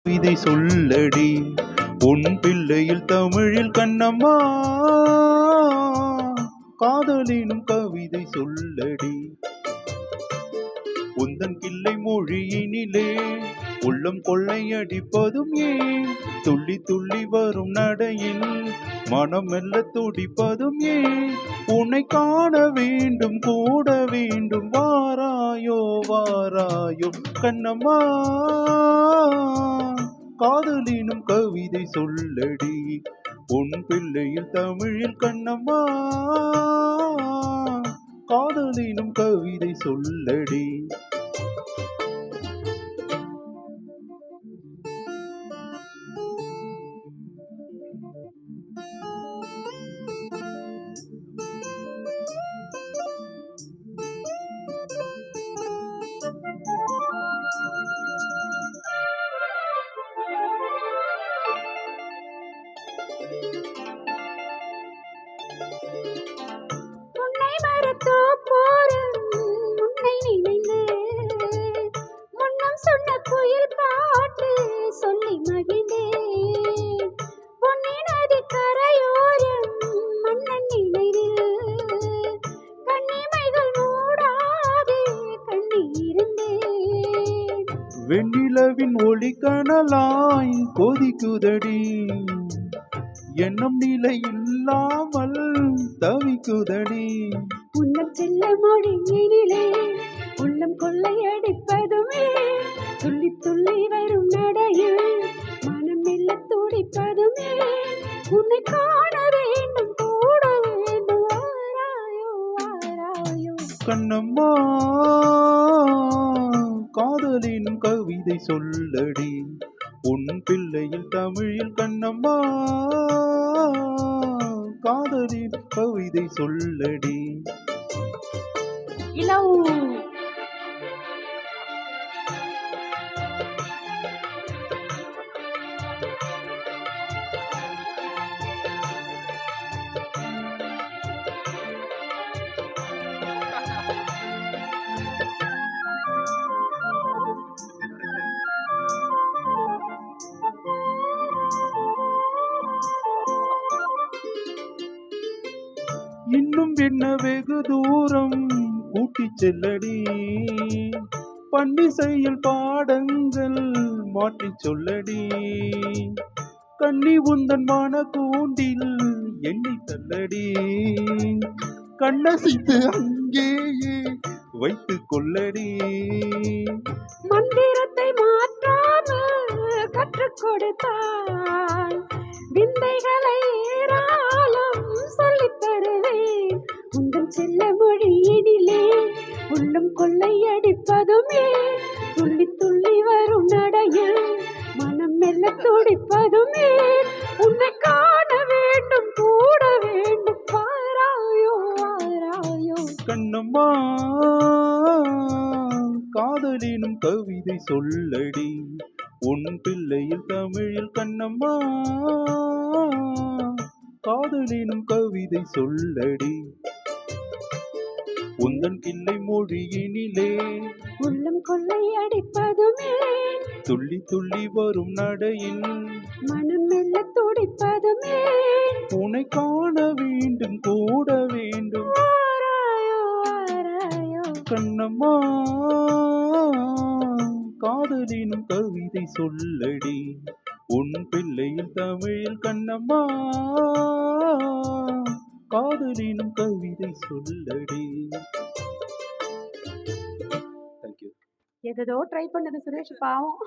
இதை சொல்லடி உன் பிள்ளையில் தமிழில் கண்ணம்மா காதலினும் கவிதை சொல்லடி உந்தன் கிள்ளை மொழியினிலே உள்ளம் கொள்ளையடிப்பதும் ஏன் துள்ளி துள்ளி வரும் நடையில் மனம் மெல்ல துடிப்பதும் ஏன் உன்னை காண வேண்டும் கூட வேண்டும் வாராயோ வாராயோ கண்ணம்மா காதலினும் கவிதை சொல்லடி உன் பிள்ளையில் தமிழில் கண்ணம்மா காதலினும் கவிதை சொல்லடி உன்னை மறத்தோ போரும் உன்னை நினைந்து முன்னம் சொன்ன குயில் பாட்டு சொல்லி மகிழ்ந்தேன் பொன்னி நதி கரையோரம் மன்னன் நினைவு கண்ணிமைகள் மூடாது கண்ணீர்ந்தேன் வெண்ணிலவின் ஒளி கனலாய் கொதிக்குதடி எண்ணம் நிலை இல்லாமல் தவிக்குதடி உன்னம் செல்ல மொழியினிலே உள்ளம் கொள்ளையடிப்பதுமே துள்ளி துள்ளி வரும் நடையில் மனம் மெல்ல துடிப்பதுமே உன்னை காண வேண்டும் கூட வேண்டும் வாராயோ வாராயோ கண்ணம்மா காதலின் கவிதை சொல்லடி உன் பிள்ளையில் தமிழில் கண்ணம்மா காதலின் கவிதை சொல்லடி இலவு இன்னும் என்ன வெகு தூரம் கூட்டி செல்லடி பன்னிசையில் பாடங்கள் மாற்றி சொல்லடி கண்ணி உந்தன் மான கூண்டில் எண்ணி தள்ளடி கண்ணசித்து அங்கேயே வைத்து கொள்ளடி மந்திரத்தை மாற்றாமல் கற்றுக் கொடுத்தால் விந்தைகளை ஏராளம் சொல்லித் தருவேன் உங்கள் செல்ல மொழியினிலே உள்ளம் கொள்ளையடிப்பதுமே துள்ளி துள்ளி வரும் நடையில் மனம் மெல்ல துடிப்பதுமே உன்னை காண வேண்டும் கூட வேண்டும் வாராயோ வாராயோ கண்ணம்மா காதலினும் கவிதை சொல்லடி உன் பிள்ளையில் தமிழில் கண்ணம்மா காதலினும் கவிதை சொல்லடி உந்தன் கிள்ளை மொழியினிலே உள்ளம் கொள்ளையடிப்பதுமே துள்ளி துள்ளி வரும் நடையில் மனம் மெல்ல துடிப்பதுமே உன்னை காண வேண்டும் கூட வேண்டும் வாராயோ வாராயோ கண்ணம்மா காதலினும் கவிதை சொல்லடி உன் பிள்ளையில் தமிழில் கண்ணம்மா காதலினும் கவிதை சொல்லடி. ஏதோ ட்ரை பண்ணது சுரேஷ் பாவம்.